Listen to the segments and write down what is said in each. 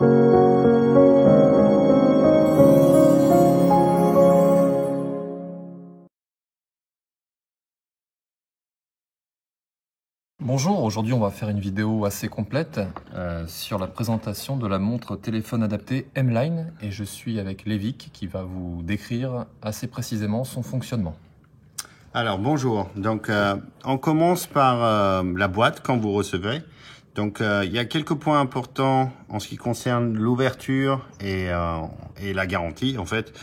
Bonjour, aujourd'hui on va faire une vidéo assez complète sur la présentation de la montre téléphone adapté M-Line et je suis avec Lévic qui va vous décrire assez précisément son fonctionnement. Alors bonjour, donc on commence par la boîte quand vous recevez. Donc il y a quelques points importants en ce qui concerne l'ouverture et la garantie en fait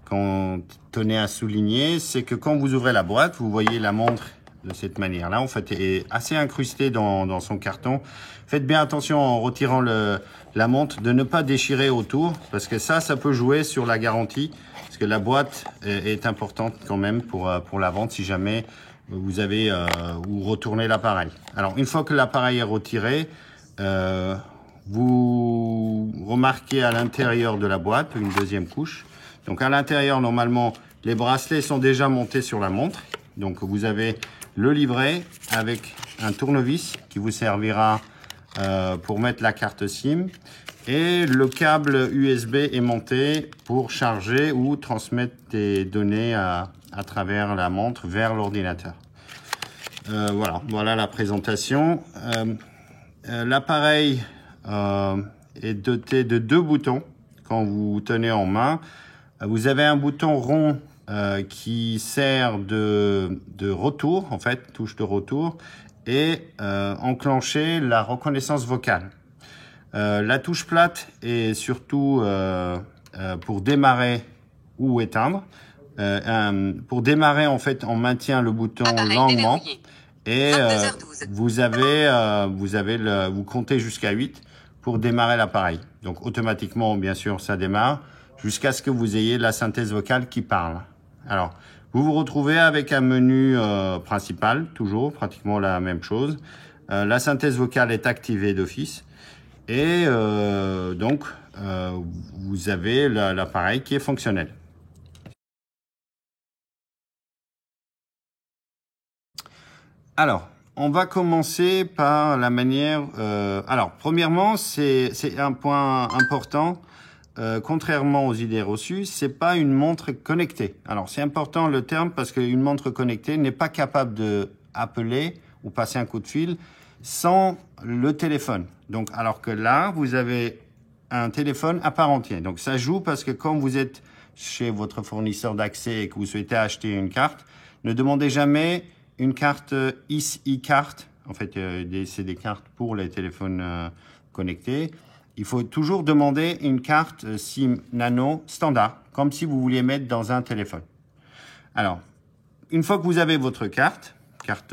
qu'on tenait à souligner, c'est que quand vous ouvrez la boîte, vous voyez la montre de cette manière-là, en fait, est assez incrustée dans son carton. Faites bien attention en retirant la montre de ne pas déchirer autour, parce que ça peut jouer sur la garantie, parce que la boîte est importante quand même pour la vente si jamais vous avez ou retournez l'appareil. Alors, une fois que l'appareil est retiré, vous remarquez à l'intérieur de la boîte une deuxième couche. Donc, à l'intérieur, normalement, les bracelets sont déjà montés sur la montre. Donc, vous avez le livret avec un tournevis qui vous servira pour mettre la carte SIM et le câble USB aimanté pour charger ou transmettre des données à travers la montre vers l'ordinateur. Voilà la présentation. L'appareil est doté de deux boutons quand vous tenez en main. Vous avez un bouton rond qui sert de retour, en fait, touche de retour, et enclencher la reconnaissance vocale. La touche plate est surtout pour démarrer ou éteindre. Pour démarrer, en fait, on maintient le bouton longuement et vous comptez jusqu'à 8 pour démarrer l'appareil. Donc, automatiquement, bien sûr, ça démarre jusqu'à ce que vous ayez la synthèse vocale qui parle. Alors, vous vous retrouvez avec un menu principal, toujours pratiquement la même chose. La synthèse vocale est activée d'office et donc vous avez l'appareil qui est fonctionnel. Alors, on va commencer par la manière... alors, premièrement, c'est un point important. Contrairement aux idées reçues, c'est pas une montre connectée. Alors c'est important le terme parce qu'une montre connectée n'est pas capable de appeler ou passer un coup de fil sans le téléphone. Donc alors que là, vous avez un téléphone à part entière. Donc ça joue parce que quand vous êtes chez votre fournisseur d'accès et que vous souhaitez acheter une carte, ne demandez jamais une carte e-card. En fait, c'est des cartes pour les téléphones connectés. Il faut toujours demander une carte SIM nano standard, comme si vous vouliez mettre dans un téléphone. Alors, une fois que vous avez votre carte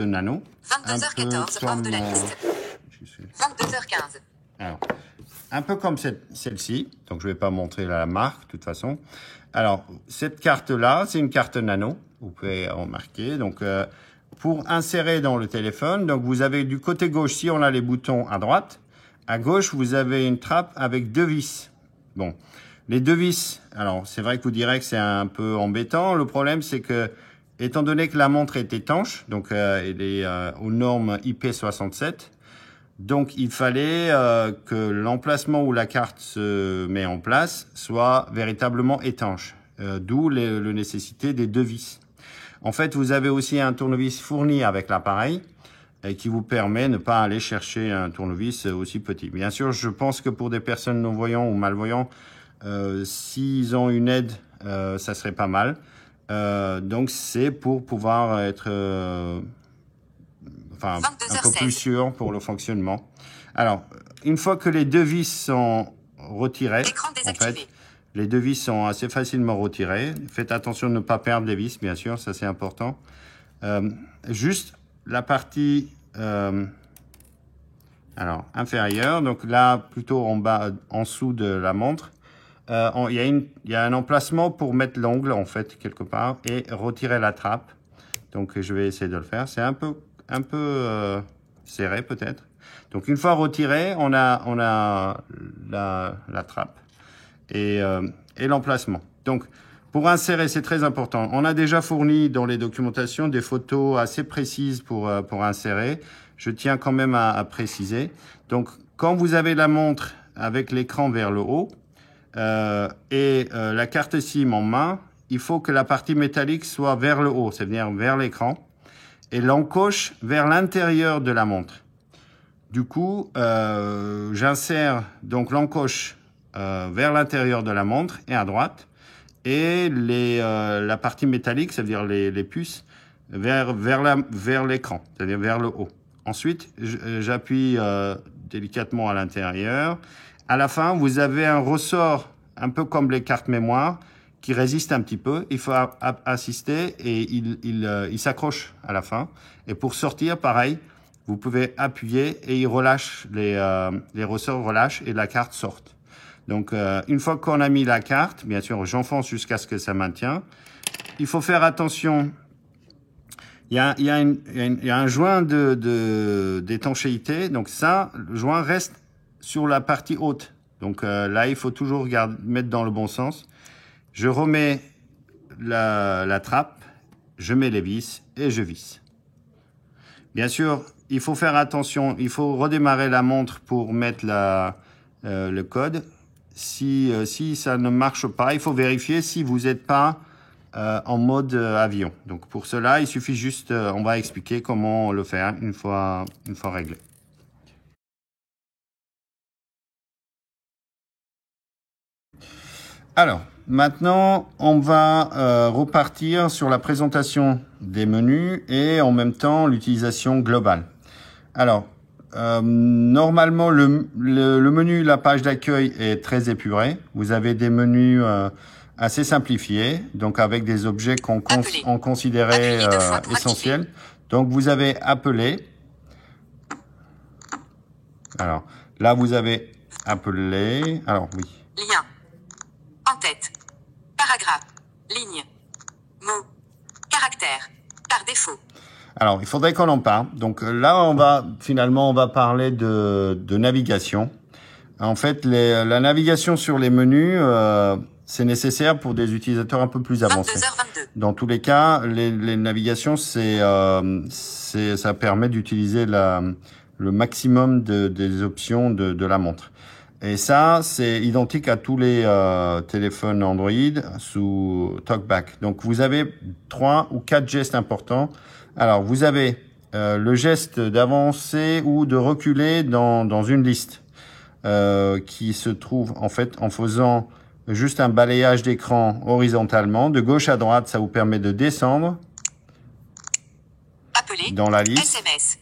nano, 22h14, hors de la liste. 22h15. Alors, un peu comme celle-ci, donc je ne vais pas montrer la marque de toute façon. Alors, cette carte-là, c'est une carte nano, vous pouvez remarquer. Donc, pour insérer dans le téléphone, donc vous avez du côté gauche, si on a les boutons à droite, à gauche, vous avez une trappe avec deux vis. Bon, les deux vis, alors c'est vrai que vous direz que c'est un peu embêtant. Le problème, c'est que, étant donné que la montre est étanche, donc elle est aux normes IP67, donc il fallait que l'emplacement où la carte se met en place soit véritablement étanche, d'où la nécessité des deux vis. En fait, vous avez aussi un tournevis fourni avec l'appareil, et qui vous permet de ne pas aller chercher un tournevis aussi petit. Bien sûr, je pense que pour des personnes non-voyantes ou malvoyantes, s'ils ont une aide, ça serait pas mal. Donc, c'est pour pouvoir être un peu plus sûr pour le fonctionnement. Alors, une fois que les deux vis sont retirées, en fait, les deux vis sont assez facilement retirées. Faites attention de ne pas perdre les vis, bien sûr, ça c'est important. Juste la partie inférieure, donc là plutôt en bas, en dessous de la montre, il y a un emplacement pour mettre l'ongle en fait quelque part et retirer la trappe. Donc je vais essayer de le faire. C'est un peu serré peut-être. Donc une fois retiré, on a la trappe et l'emplacement. Donc pour insérer, c'est très important. On a déjà fourni dans les documentations des photos assez précises pour insérer. Je tiens quand même à préciser. Donc, quand vous avez la montre avec l'écran vers le haut et la carte SIM en main, il faut que la partie métallique soit vers le haut, c'est-à-dire vers l'écran, et l'encoche vers l'intérieur de la montre. Du coup, j'insère donc l'encoche vers l'intérieur de la montre et à droite, et la partie métallique, c'est-à-dire les puces, vers l'écran, c'est-à-dire vers le haut. Ensuite, j'appuie délicatement à l'intérieur. À la fin, vous avez un ressort, un peu comme les cartes mémoire, qui résiste un petit peu. Il faut assister et il s'accroche à la fin. Et pour sortir, pareil, vous pouvez appuyer et il relâche, les ressorts relâchent et la carte sort. Donc, une fois qu'on a mis la carte, bien sûr, j'enfonce jusqu'à ce que ça maintienne. Il faut faire attention. Il y a un joint d'étanchéité. Donc ça, le joint reste sur la partie haute. Donc là, il faut toujours mettre dans le bon sens. Je remets la trappe, je mets les vis et je visse. Bien sûr, il faut faire attention. Il faut redémarrer la montre pour mettre le code. Si ça ne marche pas, il faut vérifier si vous n'êtes pas en mode avion. Donc pour cela, il suffit juste, on va expliquer comment le faire une fois réglé. Alors, maintenant, on va repartir sur la présentation des menus et en même temps l'utilisation globale. Alors, normalement, le menu, la page d'accueil est très épuré. Vous avez des menus assez simplifiés, donc avec des objets qu'on considérait essentiels. Donc, vous avez appelé. Alors, là, vous avez appelé. Alors, oui. Lien. En tête. Paragraphe. Ligne. Mot. Caractère. Par défaut. Alors, il faudrait qu'on en parle. Donc là, on va parler de navigation. En fait, la navigation sur les menus, c'est nécessaire pour des utilisateurs un peu plus avancés. 22h22. Dans tous les cas, les navigations, ça permet d'utiliser le maximum des options de la montre. Et ça, c'est identique à tous les téléphones Android sous TalkBack. Donc, vous avez 3 ou 4 gestes importants. Alors, vous avez le geste d'avancer ou de reculer dans une liste qui se trouve en fait en faisant juste un balayage d'écran horizontalement. De gauche à droite, ça vous permet de descendre dans la liste. SMS.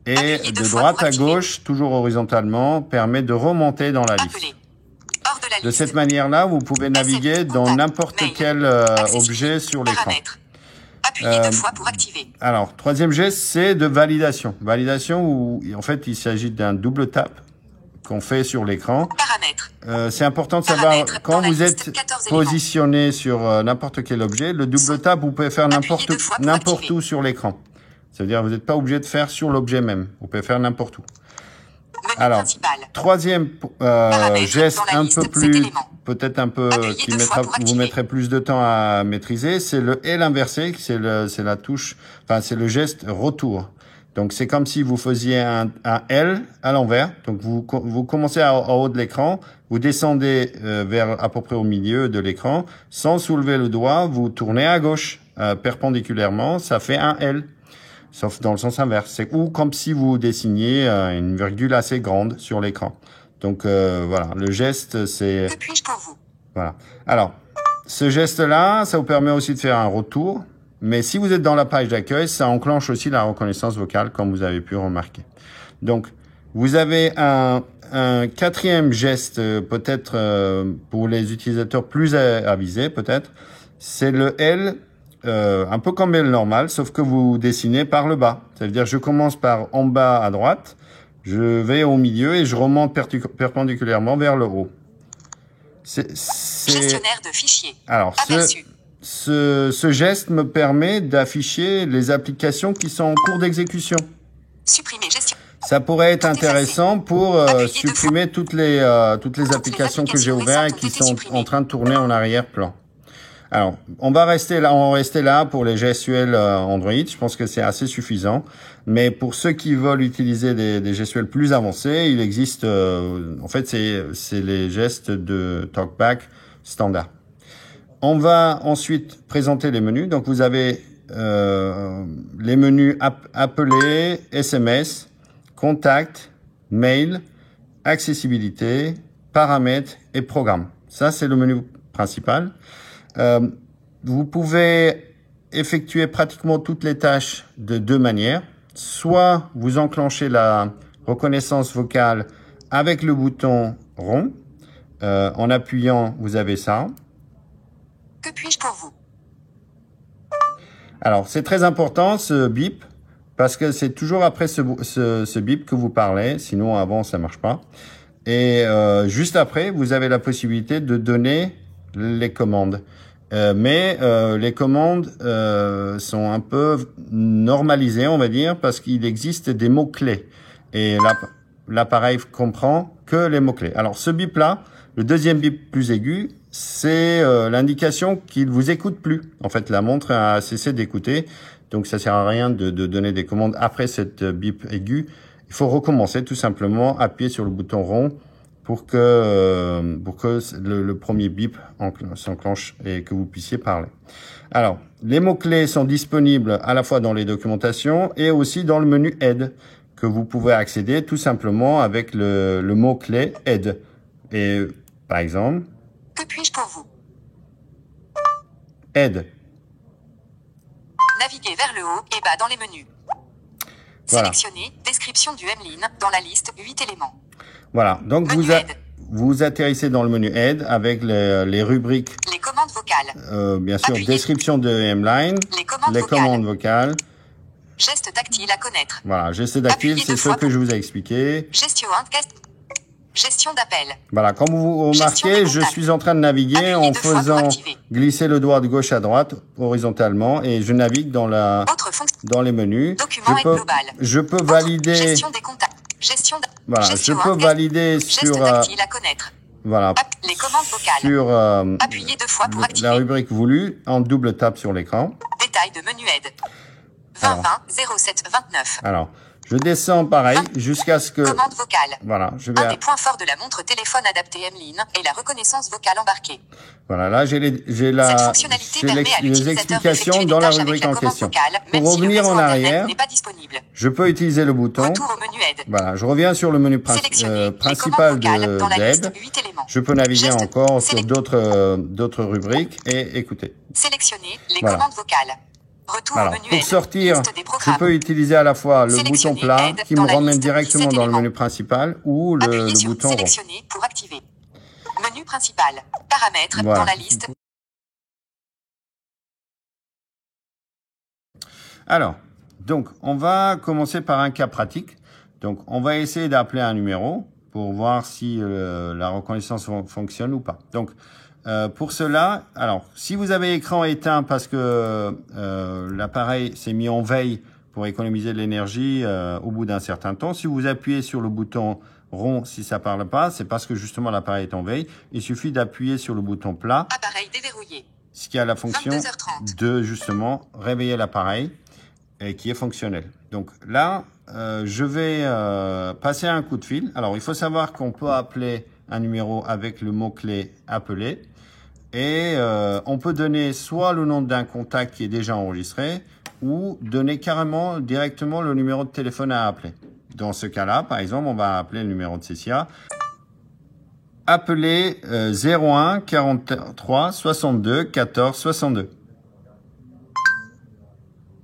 Et de droite à gauche, toujours horizontalement, permet de remonter dans la liste. De cette manière-là, vous pouvez naviguer dans n'importe quel objet sur l'écran. Appuyez 2 fois pour activer. Alors, troisième geste, c'est de validation. Validation où, en fait, il s'agit d'un double tap qu'on fait sur l'écran. C'est important de savoir, quand vous êtes positionné sur n'importe quel objet, le double tap, vous pouvez faire n'importe où sur l'écran. C'est-à-dire, vous n'êtes pas obligé de faire sur l'objet même. Vous pouvez faire n'importe où. Alors, troisième geste un peu plus, peut-être un peu, qui vous mettrait plus de temps à maîtriser, c'est le L inversé, c'est la touche, enfin, c'est le geste retour. Donc, c'est comme si vous faisiez un L à l'envers. Donc, vous commencez en haut de l'écran, vous descendez vers à peu près au milieu de l'écran, sans soulever le doigt, vous tournez à gauche, perpendiculairement, ça fait un L. Sauf dans le sens inverse. C'est ou comme si vous dessiniez une virgule assez grande sur l'écran. Donc voilà, le geste c'est... Que puis-je pour vous? Voilà. Alors, ce geste-là, ça vous permet aussi de faire un retour. Mais si vous êtes dans la page d'accueil, ça enclenche aussi la reconnaissance vocale, comme vous avez pu remarquer. Donc, vous avez un quatrième geste, peut-être pour les utilisateurs plus avisés, peut-être. C'est le L. Un peu comme L normal, sauf que vous dessinez par le bas. Ça veut dire je commence par en bas à droite, je vais au milieu et je remonte perpendiculairement vers le haut. Gestionnaire de fichiers. Alors, ce geste me permet d'afficher les applications qui sont en cours d'exécution. Supprimer gestion. Ça pourrait être intéressant pour supprimer toutes les applications que j'ai ouvertes et qui sont en train de tourner en arrière-plan. Alors, on va rester là pour les gestuels Android. Je pense que c'est assez suffisant. Mais pour ceux qui veulent utiliser des gestuels plus avancés, il existe, en fait, c'est les gestes de TalkBack standard. On va ensuite présenter les menus. Donc, vous avez les menus appeler, SMS, contact, mail, accessibilité, paramètres et programmes. Ça, c'est le menu principal. Vous pouvez effectuer pratiquement toutes les tâches de deux manières. Soit vous enclenchez la reconnaissance vocale avec le bouton rond. En appuyant, vous avez ça. Que puis-je pour vous? Alors, c'est très important ce bip parce que c'est toujours après ce bip que vous parlez. Sinon, avant, ça marche pas. Et juste après, vous avez la possibilité de donner les commandes. Mais les commandes sont un peu normalisées, on va dire, parce qu'il existe des mots-clés. Et l'appareil comprend que les mots-clés. Alors, ce bip-là, le deuxième bip plus aigu, c'est l'indication qu'il vous écoute plus. En fait, la montre a cessé d'écouter. Donc, ça sert à rien de donner des commandes après cette bip aigu. Il faut recommencer tout simplement, appuyer sur le bouton rond pour que le premier bip s'enclenche et que vous puissiez parler. Alors, les mots-clés sont disponibles à la fois dans les documentations et aussi dans le menu Aide que vous pouvez accéder tout simplement avec le mot-clé Aide. Et par exemple, Que puis-je pour vous? Aide. Naviguez vers le haut et bas dans les menus. Voilà. Sélectionnez description du M-Line dans la liste 8 éléments. Voilà. Donc Menu Aide. vous atterrissez dans le menu Aide avec les rubriques, Les commandes vocales. bien sûr, Appuyez. description de M-Line, Les commandes les vocales. commandes vocales. Gestes tactiles à connaître. Voilà, geste tactile, Appuyez c'est deux ce fois que je vous ai expliqué. Gestion d'appel. Voilà, comme vous Gestion remarquez, des je contacts. suis en train de naviguer Appuyez en deux fois pour faisant activer. glisser le doigt de gauche à droite horizontalement et je navigue dans Autre fonction. dans les menus. Document aide globale. Je peux Autre. valider, Gestion des contacts. voilà, je Gestion peux valider Gestes sur tactiles à connaître. voilà, Les commandes vocales. sur Appuyez deux fois pour la activer. rubrique voulue en double tape sur l'écran. Détail de menu aide. 20 20 07 29. Alors, je descends pareil jusqu'à ce que Commande vocale. voilà, je Un vais des points forts de la montre téléphone adaptée M-Line est la reconnaissance vocale embarquée. voilà, là j'ai Cette fonctionnalité permet à les l'utilisateur explications d'effectuer dans des la tâches avec rubrique la en commande question. vocale, même Pour si le revenir réseau en Internet arrière, n'est pas disponible. je peux utiliser le bouton. Retour au menu aide. Voilà, je reviens sur le menu Sélectionnez les principal commandes vocales dans la liste d'aide. 8 éléments. Je peux naviguer Gestes. encore sur Sélec- d'autres rubriques et écouter. Sélectionnez les Voilà. commandes vocales. Retour au Alors, menu pour aide. sortir, Liste des je programmes. peux utiliser à la fois le bouton Sélectionnez plat aide qui dans me la ramène liste directement 17 dans le éléments. menu principal ou le Appuyez sur bouton rond. sélectionner pour activer. Menu principal. Paramètres Voilà. dans la liste. Alors, donc, on va commencer par un cas pratique. Donc, on va essayer d'appeler un numéro pour voir si la reconnaissance fonctionne ou pas. Donc, pour cela, alors, si vous avez écran éteint parce que l'appareil s'est mis en veille pour économiser de l'énergie au bout d'un certain temps, si vous appuyez sur le bouton rond si ça parle pas, c'est parce que justement l'appareil est en veille. Il suffit d'appuyer sur le bouton plat, Appareil déverrouillé. ce qui a la fonction 22h30. de justement réveiller l'appareil et qui est fonctionnel. Donc là, je vais passer un coup de fil. Alors, il faut savoir qu'on peut appeler un numéro avec le mot-clé « appeler » et on peut donner soit le nom d'un contact qui est déjà enregistré ou donner carrément directement le numéro de téléphone à appeler. Dans ce cas-là, par exemple, on va appeler le numéro de Cécia. Appelez 01 43 62 14 62.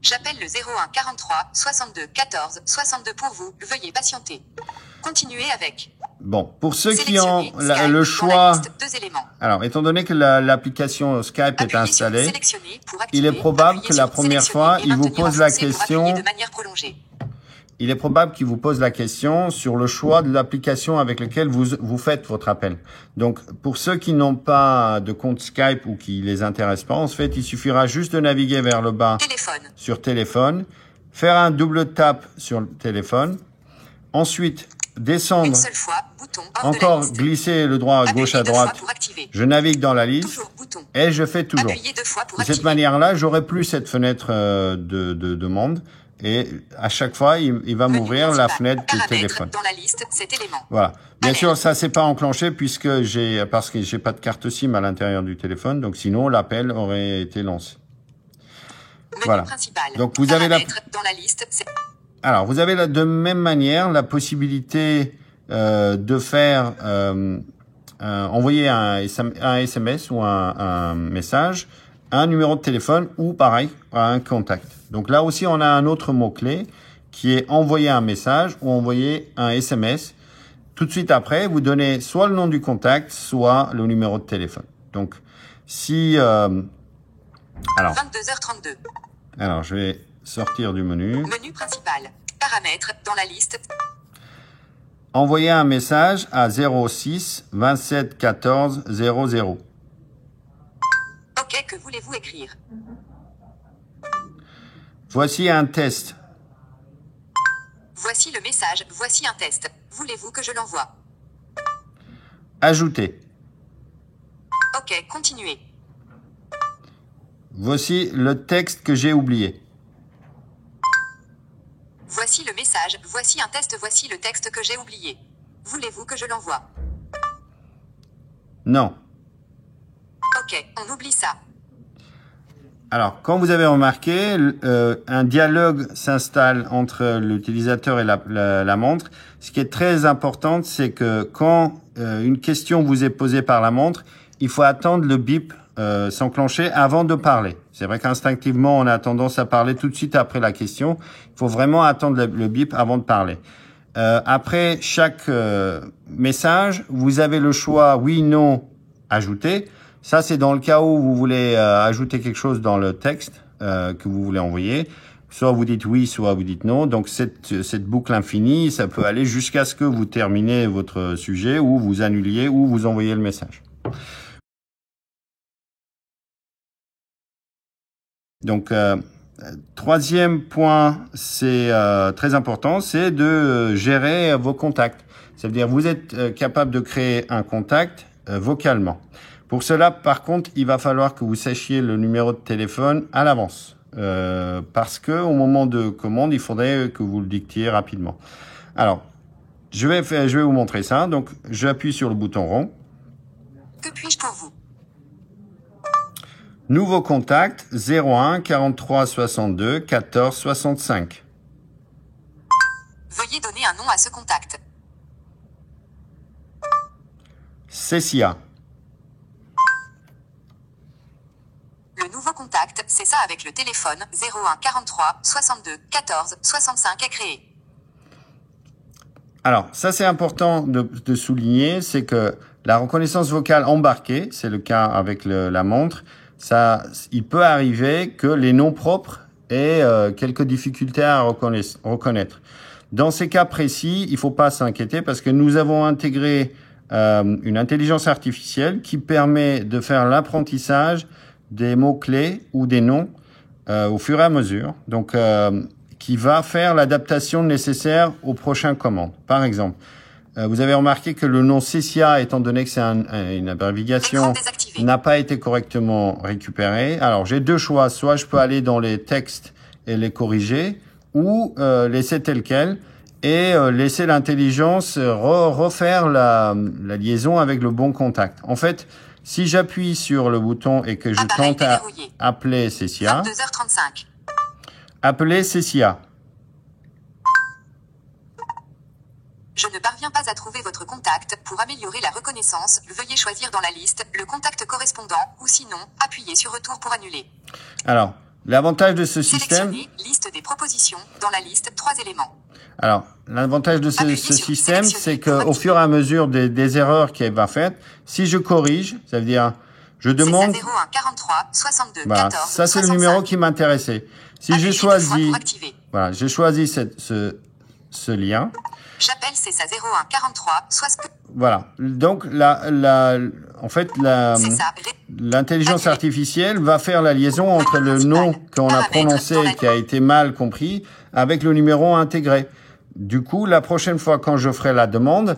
J'appelle le 01 43 62 14 62 pour vous. Veuillez patienter. Continuez avec. Bon, pour ceux qui ont Sélectionnez Skype le dans la choix, liste, 2 éléments. alors étant donné que l'application Skype est Appuyez sur installée, sélectionner pour il est activer. probable Appuyez que la sur première sélectionner fois, et il vous maintenir pose la enfoncé pour question. appuyer de manière prolongée. Il est probable qu'il vous pose la question sur le choix de l'application avec laquelle vous faites votre appel. Donc, pour ceux qui n'ont pas de compte Skype ou qui les intéressent pas, en fait, il suffira juste de naviguer vers le bas Téléphone. sur téléphone, faire un double tap sur le téléphone, ensuite descendre, Une seule fois. Bouton hors de la encore liste. glisser le doigt à Appuyez gauche à 2 fois droite. pour activer. Je navigue dans la liste Toujours bouton. Et je fais toujours. Appuyez 2 fois pour De cette activer. manière-là, j'aurai plus cette fenêtre de demande. Et à chaque fois, il va Menu m'ouvrir la principal. fenêtre du Paramètres. téléphone. Dans la liste, cet élément. Voilà. Bien Alerte. sûr, ça c'est pas enclenché parce que j'ai pas de carte SIM à l'intérieur du téléphone. Donc sinon, l'appel aurait été lancé. Menu Voilà. principal. Donc vous avez la. Paramètres. Dans la liste, Alors vous avez de même manière la possibilité de faire envoyer un SMS ou un message, un numéro de téléphone ou pareil un contact. Donc là aussi on a un autre mot-clé qui est envoyer un message ou envoyer un SMS. Tout de suite après, vous donnez soit le nom du contact, soit le numéro de téléphone. Donc si alors 22h32. alors je vais sortir du menu. Menu principal. Paramètres. Dans la liste. Envoyer un message à 06 27 14 00. OK, que voulez-vous écrire? Voici un test. Voici le message. Voici un test. Voulez-vous que je l'envoie? Ajouter. OK, continuez. Voici le texte que j'ai oublié. Voici le message. Voici un test. Voici le texte que j'ai oublié. Voulez-vous que je l'envoie? Non. OK, on oublie ça. Alors, comme vous avez remarqué, un dialogue s'installe entre l'utilisateur et la montre. Ce qui est très important, c'est que quand une question vous est posée par la montre, il faut attendre le bip s'enclencher avant de parler. C'est vrai qu'instinctivement, on a tendance à parler tout de suite après la question. Il faut vraiment attendre le bip avant de parler. Après chaque message, vous avez le choix oui, non, ajouter. Ça, c'est dans le cas où vous voulez ajouter quelque chose dans le texte que vous voulez envoyer. Soit vous dites oui, soit vous dites non. Donc, cette boucle infinie, ça peut aller jusqu'à ce que vous terminez votre sujet ou vous annuliez ou vous envoyez le message. Donc, troisième point, c'est très important, c'est de gérer vos contacts. Ça veut dire vous êtes capable de créer un contact vocalement. Pour cela, par contre, il va falloir que vous sachiez le numéro de téléphone à l'avance. Parce que au moment de commande, il faudrait que vous le dictiez rapidement. Alors, je vais vous montrer ça. Donc, j'appuie sur le bouton rond. Que puis-je pour vous? Nouveau contact 01 43 62 14 65. Veuillez donner un nom à ce contact. Cécia. Le nouveau contact, c'est ça avec le téléphone 01 43 62 14 65 est créé. Alors, ça c'est important de souligner, c'est que la reconnaissance vocale embarquée, c'est le cas avec la montre, ça, il peut arriver que les noms propres aient quelques difficultés à reconnaître. Dans ces cas précis, il faut pas s'inquiéter parce que nous avons intégré une intelligence artificielle qui permet de faire l'apprentissage des mots-clés ou des noms au fur et à mesure. Donc, qui va faire l'adaptation nécessaire aux prochaines commandes. Par exemple, vous avez remarqué que le nom Cécia, étant donné que c'est une abréviation, n'a pas été correctement récupéré. Alors, j'ai deux choix. Soit je peux aller dans les textes et les corriger, ou laisser tel quel et laisser l'intelligence refaire la liaison avec le bon contact. En fait, si j'appuie sur le bouton et que je tente à appeler Cécia, 22h35. Appeler Cécia. Je ne parviens pas à trouver votre contact. Pour améliorer la reconnaissance, veuillez choisir dans la liste le contact correspondant ou sinon, appuyez sur retour pour annuler. Alors, l'avantage de ce système... Sélectionnez liste des propositions. Dans la liste, 3 éléments. Alors, l'avantage de ce système, c'est qu'au fur et à mesure des erreurs qu'elle va faire, si je corrige, ça veut dire, je demande... C'est 01 43 62 voilà, 14 ça c'est 65. le numéro qui m'intéressait. Si j'ai choisi... Voilà, j'ai choisi ce lien. J'appelle CESA 01 43 60. Voilà. Donc, en fait, l'intelligence artificielle va faire la liaison entre le nom qu'on a prononcé et qui a été mal compris avec le numéro intégré. Du coup, la prochaine fois quand je ferai la demande...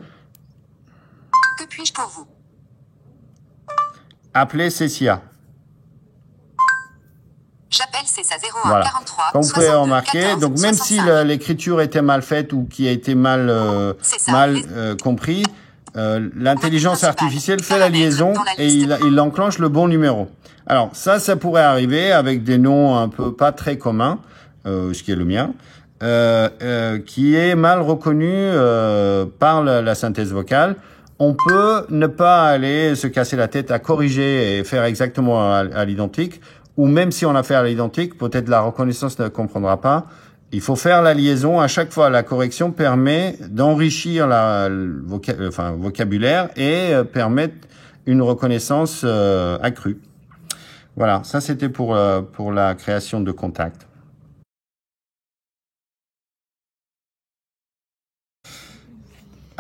Que puis-je pour vous? Appelez Cécia. C'est ça 01 Voilà. 43 Comme vous pouvez 62 remarquer, 14 donc même si 65. l'écriture était mal faite ou qui a été mal, C'est ça. compris, l'intelligence principal. artificielle fait la Paramètres liaison dans la et liste. il enclenche le bon numéro. Alors ça pourrait arriver avec des noms un peu pas très communs, ce qui est le mien, qui est mal reconnu par la synthèse vocale. On peut ne pas aller se casser la tête à corriger et faire exactement à l'identique, ou même si on a fait à l'identique, peut-être la reconnaissance ne comprendra pas. Il faut faire la liaison. À chaque fois, la correction permet d'enrichir le vocabulaire et permettre une reconnaissance accrue. Voilà, ça c'était pour la création de contacts.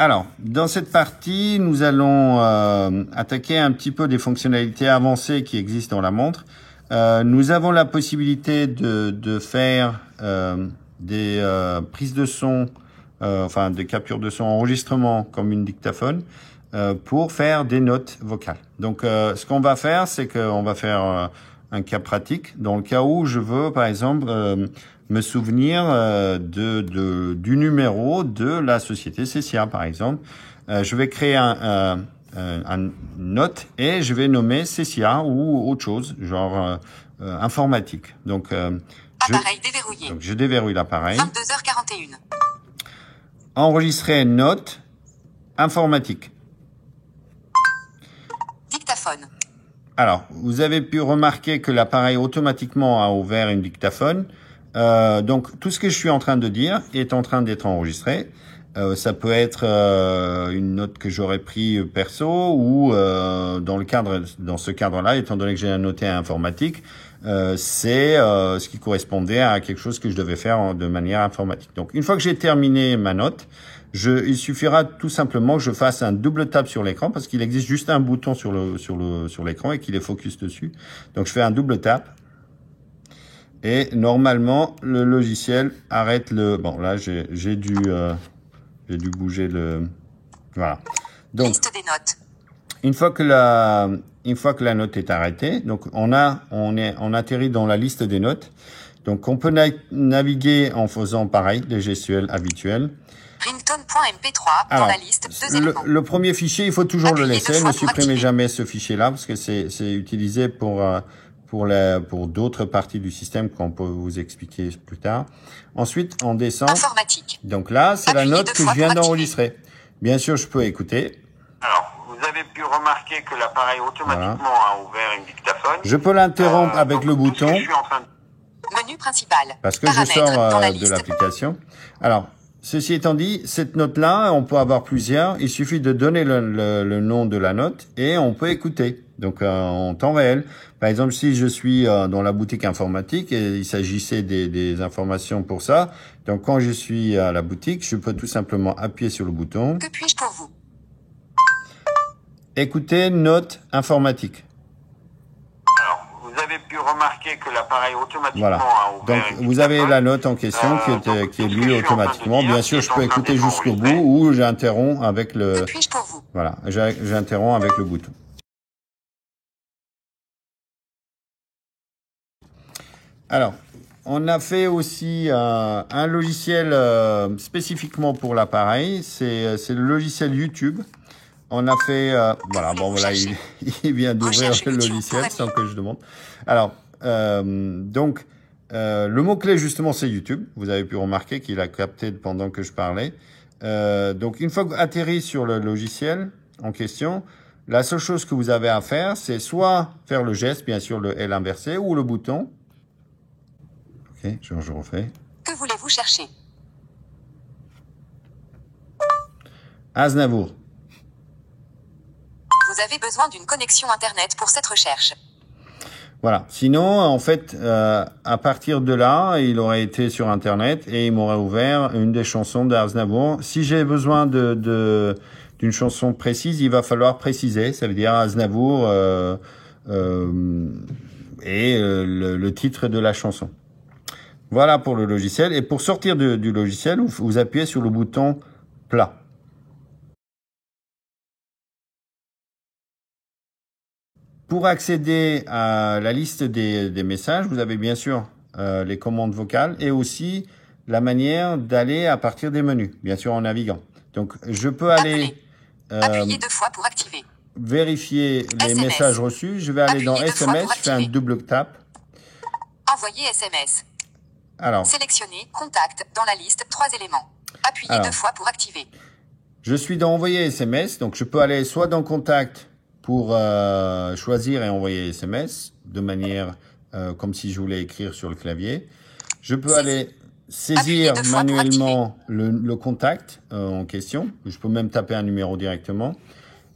Alors, dans cette partie, nous allons attaquer un petit peu des fonctionnalités avancées qui existent dans la montre. Nous avons la possibilité de faire des prises de son, des captures de son, enregistrement comme une dictaphone, pour faire des notes vocales. Donc, ce qu'on va faire, c'est qu'on va faire un cas pratique dans le cas où je veux, par exemple, me souvenir du numéro de la société CCA, par exemple. Je vais créer une note et je vais nommer CCA ou autre chose, genre informatique. Donc, Appareil déverrouillé. donc je déverrouille l'appareil. 22h41. Enregistrer note informatique. Dictaphone. Alors, vous avez pu remarquer que l'appareil automatiquement a ouvert une dictaphone. Donc, tout ce que je suis en train de dire est en train d'être enregistré. Ça peut être une note que j'aurais pris perso ou dans ce cadre-là, étant donné que j'ai un noté informatique, c'est ce qui correspondait à quelque chose que je devais faire de manière informatique. Donc, une fois que j'ai terminé ma note, il suffira tout simplement que je fasse un double tap sur l'écran parce qu'il existe juste un bouton sur l'écran et qu'il est focus dessus. Donc, je fais un double tap. Et normalement, le logiciel arrête bon, là, j'ai dû bouger voilà. Donc, liste des notes. une fois que la note est arrêtée, donc on atterrit dans la liste des notes. Donc, on peut naviguer en faisant pareil, les gestuels habituels. Ringtone.mp3 dans la liste, 2 éléments. Le premier fichier, il faut toujours le Appuyez 2 laisser. fois Ne pour supprimez activer. jamais ce fichier-là parce que c'est utilisé pour d'autres parties du système qu'on peut vous expliquer plus tard. Ensuite, on descend. Informatique. Donc là, c'est la Appuyez note 2 que fois je viens pour d'enregistrer. Bien sûr, je peux écouter. Alors, vous avez pu remarquer que l'appareil automatiquement a ouvert une dictaphone. Je peux l'interrompre avec le donc, tout ce bouton que je suis en train de... Menu principal. parce que Paramètres je sors dans la de liste. l'application. Alors, ceci étant dit, cette note-là, on peut avoir plusieurs. Il suffit de donner le nom de la note et on peut écouter. Donc, en temps réel. Par exemple, si je suis dans la boutique informatique et il s'agissait des informations pour ça, donc quand je suis à la boutique, je peux tout simplement appuyer sur le bouton. Que puis-je pour vous? Écouter note informatique. Alors, vous avez pu remarquer que l'appareil automatiquement Voilà. a ouvert Donc, une vous avez dictaphone. la note en question qui est donc, lue tout ce que je suis en train de automatiquement. dire, Bien sûr, je est en peux train écouter d'être jusqu'au bout enregistré. ou j'interromps avec Que puis-je pour vous? voilà, j'interromps avec le bouton. Alors, on a fait aussi un logiciel spécifiquement pour l'appareil. C'est le logiciel YouTube. On a fait, voilà, bon voilà, il vient d'ouvrir Recherche le YouTube logiciel pour sans que je demande. Alors, donc, le mot-clé justement, c'est YouTube. Vous avez pu remarquer qu'il a capté pendant que je parlais. Donc, une fois que vous atterrez sur le logiciel en question, la seule chose que vous avez à faire, c'est soit faire le geste, bien sûr, le L inversé, ou le bouton. Ok, je refais. Que voulez-vous chercher? Aznavour. Vous avez besoin d'une connexion Internet pour cette recherche. Voilà. Sinon, en fait, à partir de là, il aurait été sur Internet et il m'aurait ouvert une des chansons d'Aznavour. Si j'ai besoin d'une chanson précise, il va falloir préciser. Ça veut dire Aznavour et le titre de la chanson. Voilà pour le logiciel. Et pour sortir du logiciel, vous appuyez sur le bouton plat. Pour accéder à la liste des messages, vous avez bien sûr les commandes vocales et aussi la manière d'aller à partir des menus, bien sûr en naviguant. Donc, je peux aller Appuyez 2 fois pour activer. vérifier les SMS. messages reçus. Je vais aller dans Appuyez 2 fois SMS, pour je fais un activer. double tap. Envoyer SMS. Alors, Sélectionnez contact dans la liste 3 éléments. Appuyez Alors. 2 fois pour activer. je suis dans envoyer SMS, donc je peux aller soit dans contact pour choisir et envoyer SMS de manière comme si je voulais écrire sur le clavier. Je peux aller saisir Appuyez 2 fois pour manuellement le contact en question. Je peux même taper un numéro directement.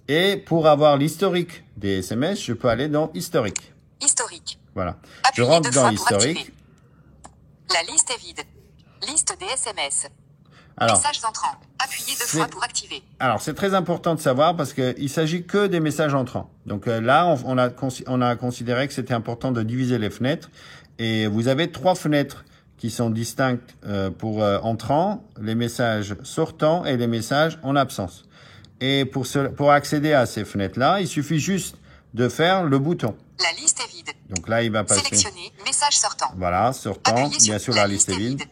Et pour avoir l'historique des SMS, je peux aller dans historique. Historique. Voilà. Je Appuyez rentre 2 dans fois pour historique. activer. La liste est vide. Liste des SMS. Alors, Messages entrants. Appuyez 2 fois pour activer. Alors, c'est très important de savoir parce qu'il s'agit que des messages entrants. Donc là, on a considéré que c'était important de diviser les fenêtres. Et vous avez 3 fenêtres qui sont distinctes pour entrants, les messages sortants et les messages en absence. Et pour accéder à ces fenêtres-là, il suffit juste de faire le bouton. La liste est vide. Donc là, il va passer. Sélectionnez message sortant. Voilà, sortant. Appuyez sur Bien sûr, la liste est vide.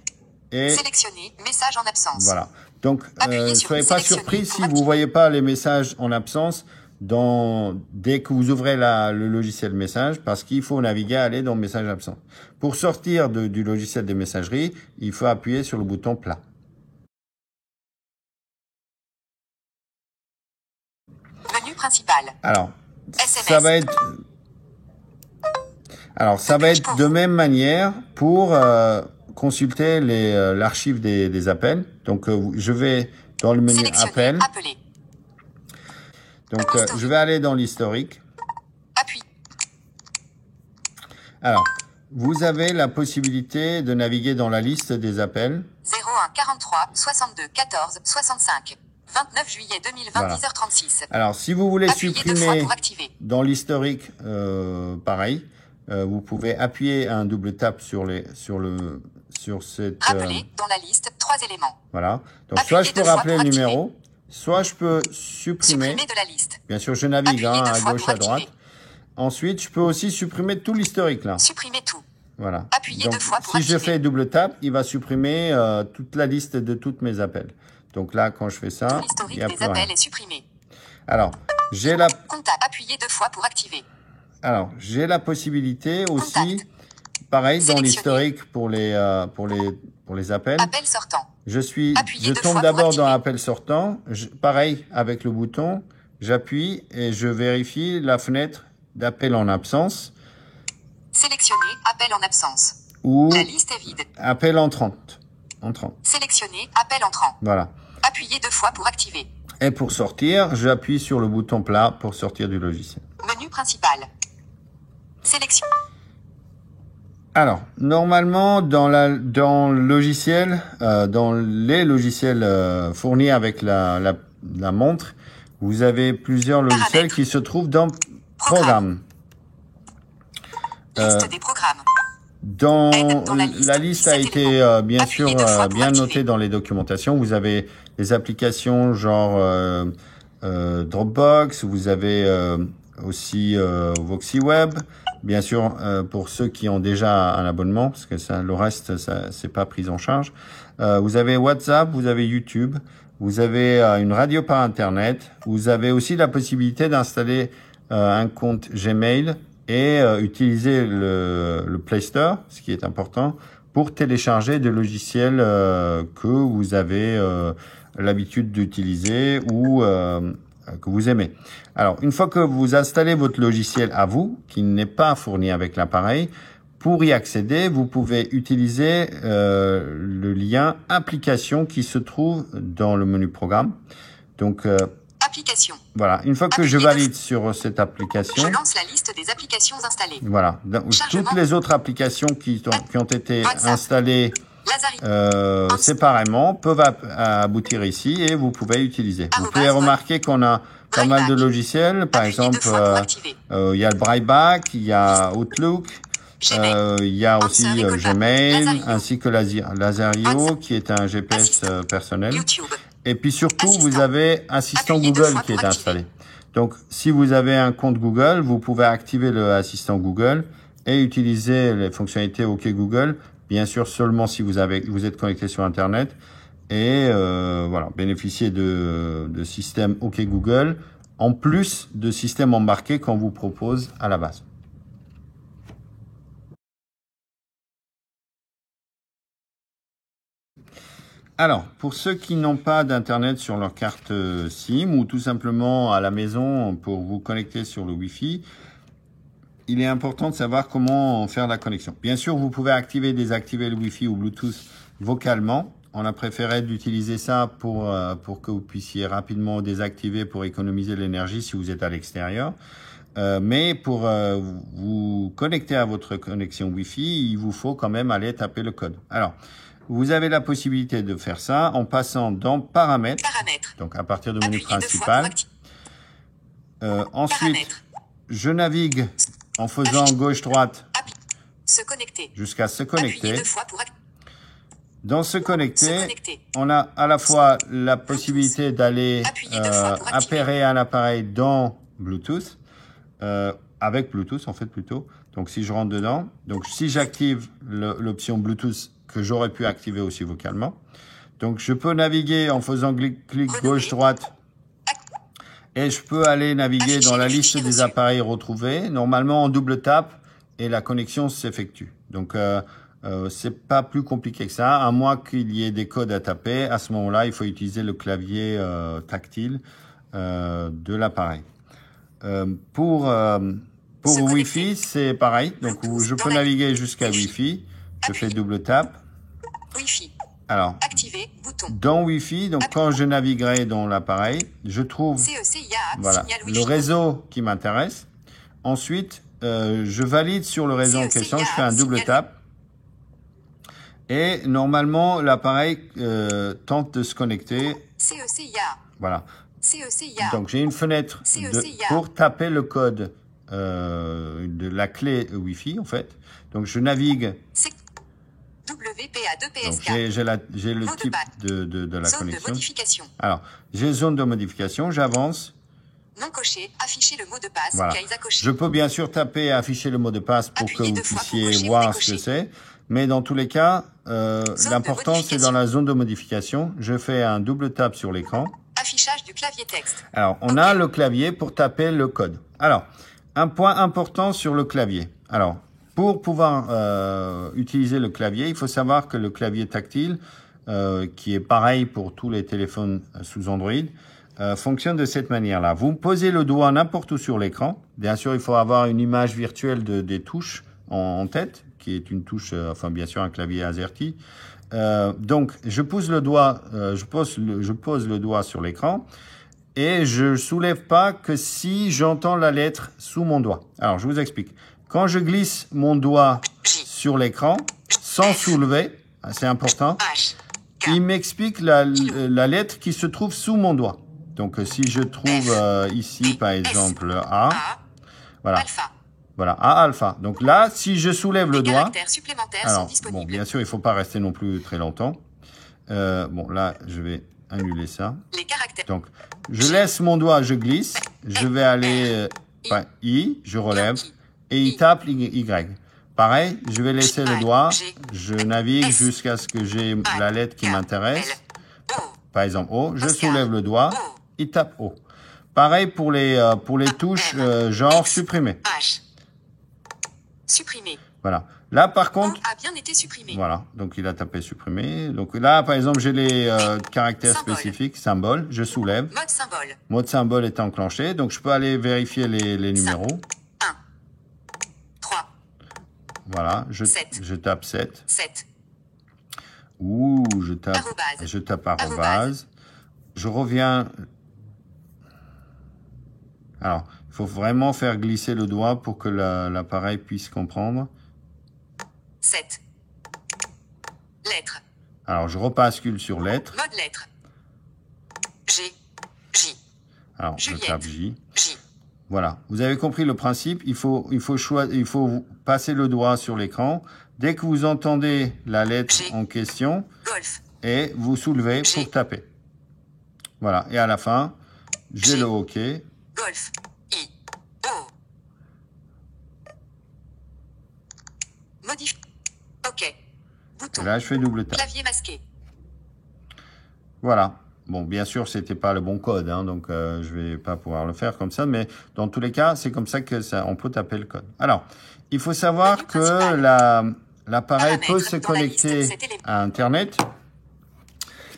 Et Sélectionnez message en absence. voilà. Donc, Appuyez ne sur soyez pas sélectionner surpris pour si activer. vous voyez pas les messages en absence dès que vous ouvrez le logiciel message, parce qu'il faut naviguer, aller dans message absent. Pour sortir du logiciel de messagerie, il faut appuyer sur le bouton plat. Menu principal. Alors, SMS. ça va être de même manière pour consulter l'archive des appels. Donc, je vais dans le menu Sélectionnez appel. appeler. Donc, je vais aller dans l'historique. Appui. Alors, vous avez la possibilité de naviguer dans la liste des appels. 01 43 62 14 65. 29 juillet 2020 Voilà. 10h36. Alors, si vous voulez Appuyez 2 fois supprimer pour activer. dans l'historique, pareil, vous pouvez appuyer un double tap sur cette. Rappeler dans la liste 3 éléments. Voilà. Donc, Appuyez soit je peux 2 fois rappeler le pour activer. numéro, soit je peux supprimer. Supprimer de la liste. Bien sûr, je navigue Appuyez 2 à fois gauche, pour à droite. activer. Ensuite, je peux aussi supprimer tout l'historique là. Supprimer tout. Voilà. Appuyez Donc, 2 fois pour si je activer. fais double tap, il va supprimer toute la liste de tous mes appels. Donc là, quand je fais ça, Tout il l'historique n'y a des plus rien. appels est supprimé. Alors, j'ai la Contact. Appuyez 2 fois pour activer. possibilité aussi, Contact. pareil, dans Sélectionner. l'historique pour les appels. Appel sortant. Je Appuyez 2 tombe fois pour d'abord dans activer. appel sortant. Pareil, avec le bouton, j'appuie et je vérifie la fenêtre d'appel en absence Sélectionnez appel en absence. ou La liste est vide. appel entrant. Sélectionnez appel entrant. Voilà. Appuyez 2 fois pour activer. Et pour sortir, j'appuie sur le bouton plat pour sortir du logiciel. Menu principal. Sélection. Alors, normalement, dans le logiciel, dans les logiciels fournis avec la montre, vous avez plusieurs logiciels Paramètres. qui se trouvent dans Programme. Liste des programmes. Dans la la liste, liste a 17 été bien Appuyez sûr 2 fois pour bien activer. notée dans les documentations. Vous avez des applications genre Dropbox, vous avez aussi VoxyWeb. Bien sûr, pour ceux qui ont déjà un abonnement, parce que le reste, ça c'est pas pris en charge. Vous avez WhatsApp, vous avez YouTube, vous avez une radio par Internet. Vous avez aussi la possibilité d'installer un compte Gmail et utiliser le Play Store, ce qui est important, pour télécharger des logiciels que vous avez l'habitude d'utiliser ou que vous aimez. Alors, une fois que vous installez votre logiciel à vous, qui n'est pas fourni avec l'appareil, pour y accéder, vous pouvez utiliser le lien application qui se trouve dans le menu programme. Donc, Application. voilà. Une fois que je valide sur cette application, Je lance la liste des applications installées. voilà. Donc, Chargement. toutes les autres applications qui ont été WhatsApp. installées Lazari. séparément peuvent aboutir ici et vous pouvez utiliser. Vous Arrobas, pouvez remarquer qu'on a pas mal de Brailleback. logiciels. Par Appuyez exemple, 2 fois pour activer. il y a le Brailleback, il y a Outlook, Gmail. il y a aussi Answer et Coda. Gmail, Lazario. ainsi que Lazario, WhatsApp. qui est un GPS Assistant. personnel. YouTube. Et puis surtout, Assistant. vous avez Assistant Appuyez 2 Google fois qui est pour activer. installé. Donc, si vous avez un compte Google, vous pouvez activer le Assistant Google et utiliser les fonctionnalités OK Google, bien sûr seulement si vous êtes connecté sur Internet, et voilà, bénéficier de systèmes OK Google, en plus de systèmes embarqués qu'on vous propose à la base. Alors, pour ceux qui n'ont pas d'Internet sur leur carte SIM ou tout simplement à la maison pour vous connecter sur le Wi-Fi, il est important de savoir comment faire la connexion. Bien sûr, vous pouvez activer et désactiver le Wi-Fi ou Bluetooth vocalement. On a préféré d'utiliser ça pour que vous puissiez rapidement désactiver pour économiser l'énergie si vous êtes à l'extérieur. Mais pour vous connecter à votre connexion Wi-Fi, il vous faut quand même aller taper le code. Alors, vous avez la possibilité de faire ça en passant dans Paramètres, donc à partir du menu principal. Ensuite, je navigue en faisant gauche-droite jusqu'à se connecter. Dans se connecter, on a à la fois la possibilité d'aller appairer un appareil dans Bluetooth, avec Bluetooth en fait plutôt. Donc si je rentre dedans, donc si j'active l'option Bluetooth que j'aurais pu activer aussi vocalement, donc je peux naviguer en faisant clic gauche-droite et je peux aller naviguer dans la liste des appareils retrouvés, normalement en double tap et la connexion s'effectue. Donc c'est pas plus compliqué que ça, à moins qu'il y ait des codes à taper. À ce moment-là, il faut utiliser le clavier tactile de l'appareil. Pour Wi-Fi, c'est pareil. Donc, je peux naviguer jusqu'à Wi-Fi. Je fais double tap. Alors, dans Wi-Fi, donc quand je naviguerai dans l'appareil, je trouve voilà, le réseau qui m'intéresse. Ensuite, je valide sur le réseau en question. Je fais un double tap. Et normalement, l'appareil tente de se connecter. Voilà. Donc, j'ai une fenêtre pour taper le code de la clé Wi-Fi, en fait. Donc, je navigue. Donc, j'ai le type de la connexion. Alors, j'ai zone de modification. J'avance. Non coché, afficher le mot de passe. Voilà. Je peux bien sûr taper afficher le mot de passe pour que vous puissiez voir ce que c'est. Mais dans tous les cas, l'important c'est dans la zone de modification. Je fais un double tap sur l'écran. Affichage du clavier texte. Alors, on a le clavier pour taper le code. Alors, un point important sur le clavier. Alors, pour pouvoir utiliser le clavier, il faut savoir que le clavier tactile, qui est pareil pour tous les téléphones sous Android, fonctionne de cette manière-là. Vous posez le doigt n'importe où sur l'écran. Bien sûr, il faut avoir une image virtuelle des touches en tête, qui est une touche, enfin bien sûr un clavier AZERTY. Donc, je pose le doigt, je pose le doigt sur l'écran et je soulève pas que si j'entends la lettre sous mon doigt. Alors, je vous explique. Quand je glisse mon doigt sur l'écran, sans soulever, c'est important, il m'explique la lettre qui se trouve sous mon doigt. Donc, si je trouve ici, par exemple, A, voilà. Voilà, A alpha. Donc là, si je soulève le doigt, alors, bon, bien sûr, il ne faut pas rester non plus très longtemps. Bon, là, je vais annuler ça. Donc, je laisse mon doigt, je glisse, je vais aller I, je relève, et il tape Y. Pareil, je vais laisser le doigt, je navigue jusqu'à ce que j'ai la lettre qui m'intéresse. Par exemple, O, je soulève le doigt, il tape O. Pareil pour les touches genre supprimer. Supprimé. Voilà. Là, par contre, a bien été supprimé. Voilà. Donc, il a tapé supprimer. Donc là, par exemple, j'ai les caractères spécifiques, symboles. Je soulève. Mode symbole. Mode symbole est enclenché. Donc, je peux aller vérifier les numéros. 1, 3. Voilà. Je tape 7. 7. Ouh, je tape arrobase. Je reviens. Alors, il faut vraiment faire glisser le doigt pour que l'appareil puisse comprendre. 7. Lettre. Alors, je repascule sur lettre. Mode lettre. G. J. Alors, Juliette. je tape J. J. Voilà. Vous avez compris le principe. Il faut passer le doigt sur l'écran. Dès que vous entendez la lettre en question, Golf. et vous soulevez pour taper. Voilà. Et à la fin, j'ai le OK. Golf. I. O. Bouton. Là, je fais double tap. Clavier masqué. Voilà. Bon, bien sûr, c'était pas le bon code, hein, donc je vais pas pouvoir le faire comme ça, mais dans tous les cas, c'est comme ça que on peut taper le code. Alors, il faut savoir que l'appareil peut se connecter à Internet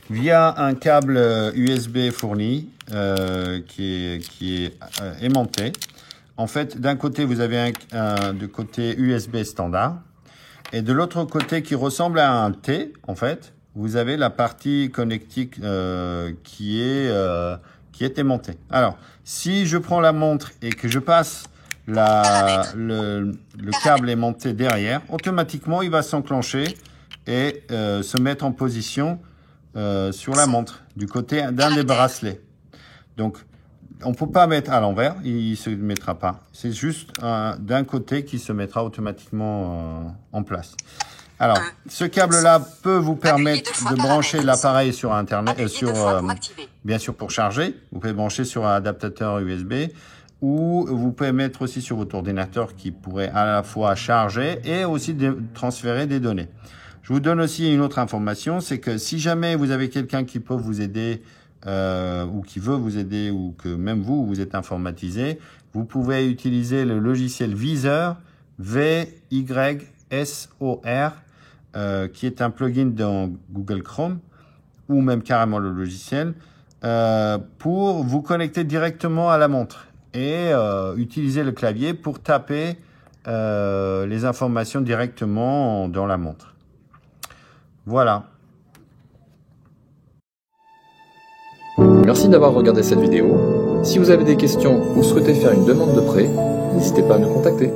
via un câble USB fourni qui est aimanté. En fait, d'un côté, vous avez de côté USB standard, et de l'autre côté, qui ressemble à un T, en fait, vous avez la partie connectique qui est aimantée. Alors, si je prends la montre et que je passe le câble aimanté derrière, automatiquement, il va s'enclencher et se mettre en position sur la montre, du côté d'un des bracelets. Donc, on ne peut pas mettre à l'envers, il ne se mettra pas. C'est juste d'un côté qui se mettra automatiquement en place. Alors, ce câble-là peut vous permettre de brancher l'appareil sur Internet, bien sûr pour charger. Vous pouvez brancher sur un adaptateur USB, ou vous pouvez mettre aussi sur votre ordinateur qui pourrait à la fois charger et aussi transférer des données. Je vous donne aussi une autre information, c'est que si jamais vous avez quelqu'un qui peut vous aider ou qui veut vous aider, ou que même vous êtes informatisé, vous pouvez utiliser le logiciel Visor, V-Y-S-O-R, qui est un plugin dans Google Chrome, ou même carrément le logiciel, pour vous connecter directement à la montre et utiliser le clavier pour taper les informations directement dans la montre. Voilà. Merci d'avoir regardé cette vidéo. Si vous avez des questions ou souhaitez faire une demande de prêt, n'hésitez pas à nous contacter.